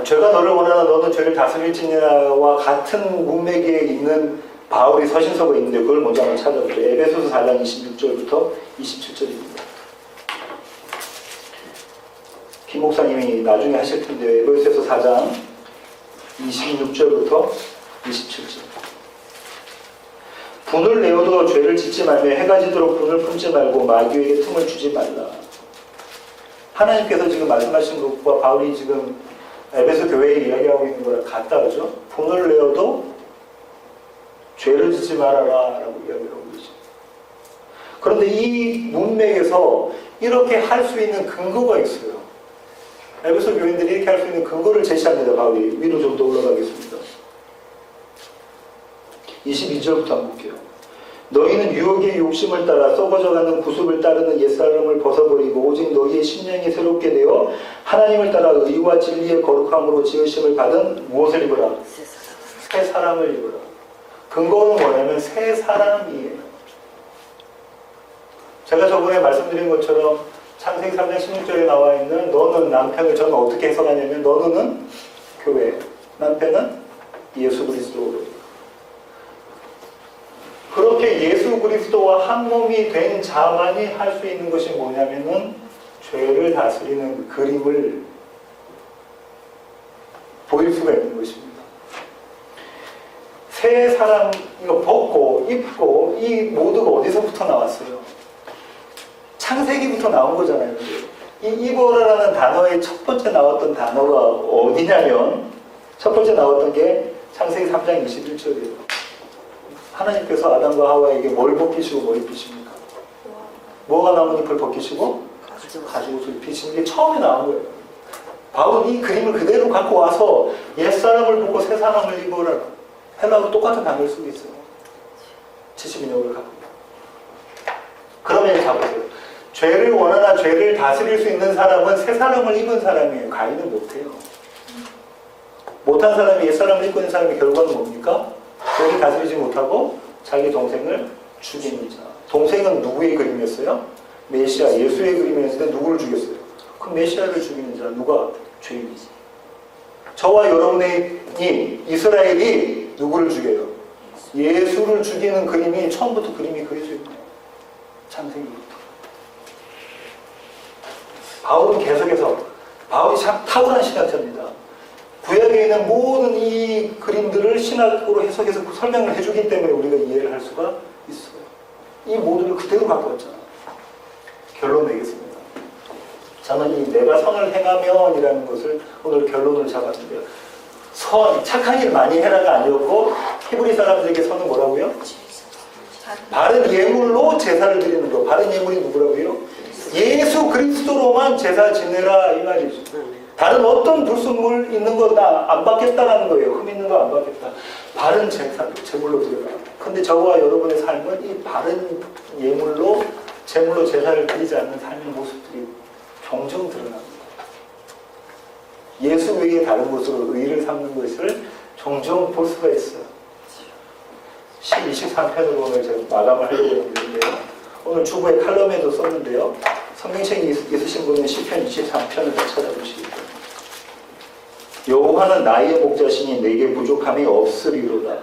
죄가 너를 원하나 너는 죄를 다스릴지니라와 같은 문맥에 있는 바울의 서신서가 있는데 그걸 먼저 한번 찾아보죠. 에베소서 4장 26절부터 27절입니다. 김 목사님이 나중에 하실 텐데 에베소서 4장 26절부터 27절. 분을 내어도 죄를 짓지 말며 해가 지도록 분을 품지 말고 마귀에게 틈을 주지 말라. 하나님께서 지금 말씀하신 것과 바울이 지금 에베소 교회에 이야기하고 있는 거랑 같다 그죠? 분을 내어도 죄를 짓지 말아라 라고 이야기하고 계시죠. 그런데 이 문맥에서 이렇게 할 수 있는 근거가 있어요. 에베소 교인들이 이렇게 할 수 있는 근거를 제시합니다. 바울이 위로 좀 더 올라가겠습니다. 22절부터 한번 볼게요. 너희는 유혹의 욕심을 따라 썩어져가는 구습을 따르는 옛사람을 벗어버리고 오직 너희의 심령이 새롭게 되어 하나님을 따라 의와 진리의 거룩함으로 지으심을 받은 무엇을 입으라? 새 사람을 입으라. 근거는 뭐냐면 새 사람이에요. 제가 저번에 말씀드린 것처럼 창세기 3장 16절에 나와 있는 너는 남편을 저는 어떻게 해석하냐면 너는 교회, 남편은 예수 그리스도. 그렇게 예수 그리스도와 한 몸이 된 자만이 할 수 있는 것이 뭐냐면은 죄를 다스리는 그림을 보일 수가 있는 것입니다. 새 사람 이거 벗고 입고 이 모두가 어디서부터 나왔어요? 창세기부터 나온 거잖아요. 이 입어라라는 단어의 첫 번째 나왔던 단어가 어디냐면 첫 번째 나왔던 게 창세기 3장 21절이에요. 하나님께서 아담과 하와에게 뭘 벗기시고 뭘 입히십니까? 뭐가 나뭇잎을 벗기시고? 가죽옷을 입히시는 게 처음에 나온 거예요. 바울은 이 그림을 그대로 갖고 와서 옛사람을 벗고 새사람을 입어라. 헬라어로 똑같은 단어를 쓰고 있어요. 70인역을 갖고. 그러면 잡으세요. 죄를 원하나 죄를 다스릴 수 있는 사람은 새사람을 입은 사람이에요. 가인은 못해요. 못한 사람이 옛사람을 입고 있는 사람의 결과는 뭡니까? 죄를 다스리지 못하고 자기 동생을 죽이는 자. 동생은 누구의 그림이었어요? 메시아, 예수의 그림이었는데 누구를 죽였어요? 그 메시아를 죽이는 자, 누가? 죄인이지. 저와 여러분의 이스라엘이 누구를 죽여요? 예수를 죽이는 그림이 처음부터 그림이 그려져 있네요. 창세기부터. 바울은 계속해서 바울이 참 탁월한 신학자입니다. 구약에 있는 모든 이 그림들을 신학으로 해석해서 설명을 해주기 때문에 우리가 이해를 할 수가 있어요. 이 모두를 그대로 갖고 왔잖아요. 결론 내겠습니다. 저는 이 내가 선을 행하면 이라는 것을 오늘 결론을 잡았는데요. 착한 일 많이 해라가 아니었고 히브리 사람들에게 선은 뭐라고요? 바른 예물로 제사를 드리는 거. 바른 예물이 누구라고요? 예수 그리스도로만 제사 지내라 이 말이죠. 다른 어떤 불순물 있는 거 나 안 받겠다라는 거예요. 흠 있는 거 안 받겠다. 바른 제물로 드려라. 근데 저와 여러분의 삶은 이 바른 예물로 제물로 제사를 드리지 않는 삶의 모습들이 종종 드러납니다. 예수 외에 다른 곳으로 의를 삼는 것을 종종 볼 수가 있어요. 23편으로 오늘 제가 마감을 하려고 했는데요. 오늘 주보에 칼럼에도 썼는데요. 성경책이 있으신 분은 시편 23편을 찾아보시기 바랍니다. 여호와는 나의 목자시니 내게 부족함이 없으리로다.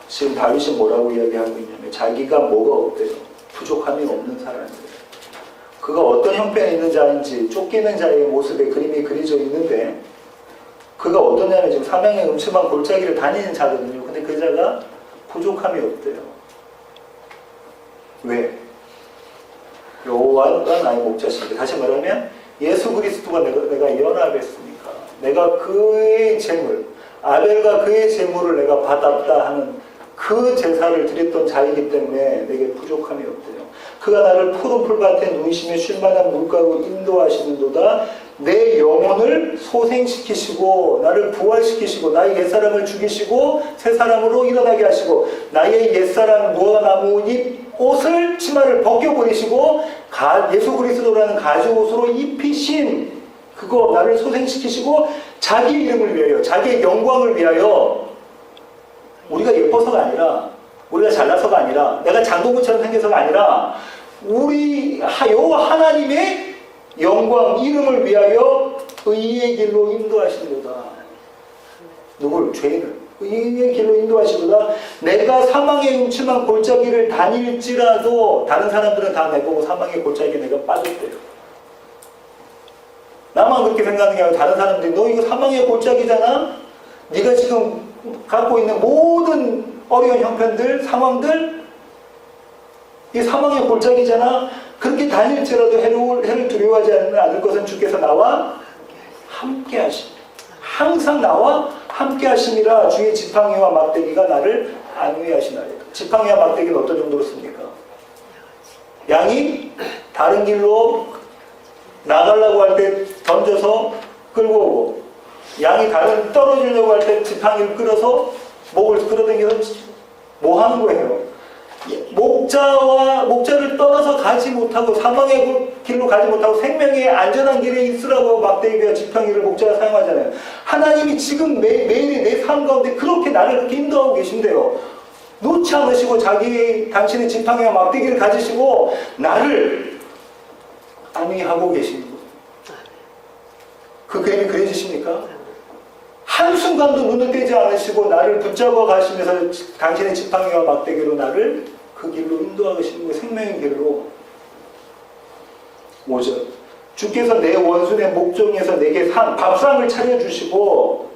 지금 다윗이 뭐라고 이야기하고 있냐면 자기가 뭐가 없대요. 부족함이 없는 사람이에요. 그가 어떤 형편에 있는 자인지 쫓기는 자의 모습에 그림이 그려져 있는데 그가 어떠냐면 지금 사명의 음침한 골짜기를 다니는 자거든요. 근데 그 자가 부족함이 없대요. 왜? 여호와가 나의 목자시니까. 다시 말하면 예수 그리스도가 내가 연합했으니까 내가 그의 제물 아벨과 그의 제물을 내가 받았다 하는 그 제사를 드렸던 자이기 때문에 내게 부족함이 없대요. 그가 나를 푸른 풀밭에 누이시며 쉴만한 물가로 인도하시는도다. 내 영혼을 소생시키시고 나를 부활시키시고 나의 옛사람을 죽이시고 새사람으로 일어나게 하시고 나의 옛사람 무화과나무잎 옷을 치마를 벗겨버리시고 예수 그리스도라는 가죽옷으로 입히신 그거 나를 소생시키시고 자기 이름을 위하여 자기의 영광을 위하여 우리가 예뻐서가 아니라 우리가 잘나서가 아니라 내가 장동건처럼 생겨서가 아니라 우리 여호와 하나님의 영광 이름을 위하여 의의 길로 인도하시도다. 누굴? 죄인을 의의 길로 인도하시도다. 내가 사망의 음침한 골짜기를 다닐지라도 다른 사람들은 다 내보고 사망의 골짜기에 내가 빠졌대요. 나만 그렇게 생각하는 게 아니라 다른 사람들이 너 이거 사망의 골짜기잖아? 네가 지금 갖고 있는 모든 어려운 형편들, 상황들 이 사망의 골짜기잖아. 그렇게 다닐지라도 해를 두려워하지 않을 것은 주께서 나와 함께 하심. 항상 나와 함께 하심이라. 주의 지팡이와 막대기가 나를 안위하시나이다. 지팡이와 막대기는 어떤 정도로 씁니까? 양이 다른 길로 나가려고 할 때 던져서 끌고 오고, 양이 다른 떨어지려고 할 때 지팡이를 끌어서 목을 끌어당겨서 뭐 하는 거예요? 목자를 떠나서 가지 못하고 사망의 길로 가지 못하고 생명의 안전한 길에 있으라고 막대기와 지팡이를 목자가 사용하잖아요. 하나님이 지금 매일의 내 삶 가운데 그렇게 나를 그렇게 인도하고 계신데요. 놓지 않으시고 당신의 지팡이와 막대기를 가지시고 나를 안위하고 계신 분. 그 그림이 그려지십니까? 한순간도 눈을 떼지 않으시고 나를 붙잡아 가시면서 당신의 지팡이와 막대기로 나를 그 길로 인도하시는 거예요. 생명의 길로. 5절. 주께서 내 원수의 목전에서 내게 밥상을 차려주시고,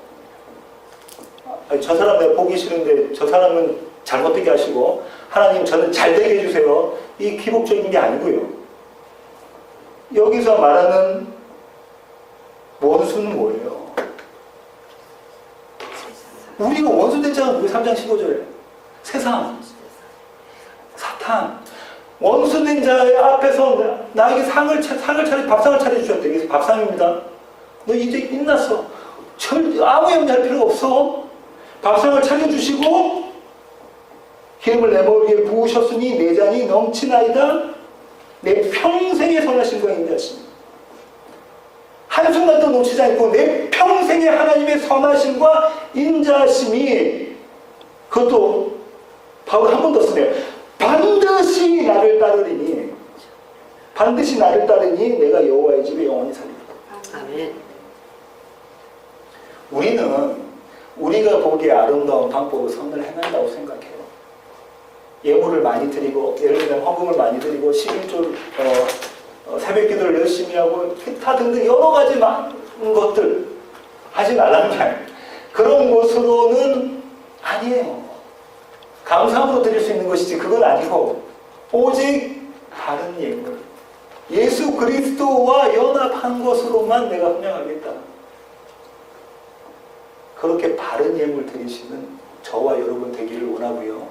저 사람 내가 보기 싫은데 저 사람은 잘못되게 하시고 하나님 저는 잘되게 해주세요. 이 기복적인 게 아니고요. 여기서 말하는 원수는 뭐예요? 우리가 원수 된 자가 누구? 3장 15절에 세상, 사탄. 원수 된 자의 앞에서 나에게 밥상을 차려주셨대. 이게 밥상입니다. 너 이제 끝났어. 아무 염려할 필요 없어. 밥상을 차려주시고 기름을 내 머리에 부으셨으니 내 잔이 넘치나이다. 내 평생의 선하심과 인자심. 한순간도 놓치지 않고 내 평생의 하나님의 선하심과 인자심이, 그것도 바울 한 번 더 쓰네요. 반드시 나를 따르리니, 반드시 나를 따르니 내가 여호와의 집에 영원히 살리라. 아멘. 우리는 우리가 보기에 아름다운 방법으로 선을 행한다고 생각해요. 예물을 많이 드리고, 예를 들면 헌금을 많이 드리고, 11조 새벽 기도를 열심히 하고, 기타 등등 여러 가지 많은 것들 하지 말라는 말. 그런 것으로는 아니에요. 감사함으로 드릴 수 있는 것이지 그건 아니고, 오직 다른 예물, 예수 그리스도와 연합한 것으로만 내가 헌양하겠다. 그렇게 바른 예물 드리시는 저와 여러분 되기를 원하고요.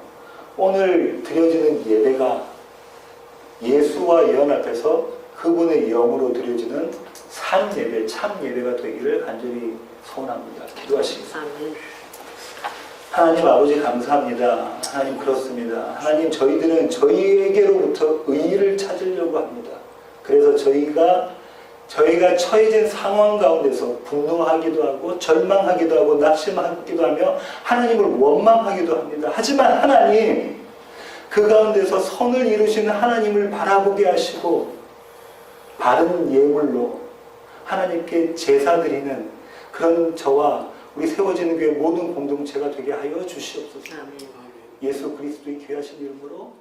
오늘 드려지는 예배가 예수와 연합해서 그분의 영으로 드려지는 산 예배, 참 예배가 되기를 간절히 소원합니다. 기도하시겠습니다. 아멘. 하나님 아버지 감사합니다. 하나님 그렇습니다. 하나님 저희들은 저희에게로부터 의의를 찾으려고 합니다. 그래서 저희가 처해진 상황 가운데서 분노하기도 하고 절망하기도 하고 낙심하기도 하며 하나님을 원망하기도 합니다. 하지만 하나님, 그 가운데서 선을 이루시는 하나님을 바라보게 하시고 바른 예물로 하나님께 제사 드리는 그런 저와 우리 세워지는 교회 모든 공동체가 되게 하여 주시옵소서. 아멘. 예수 그리스도의 귀하신 이름으로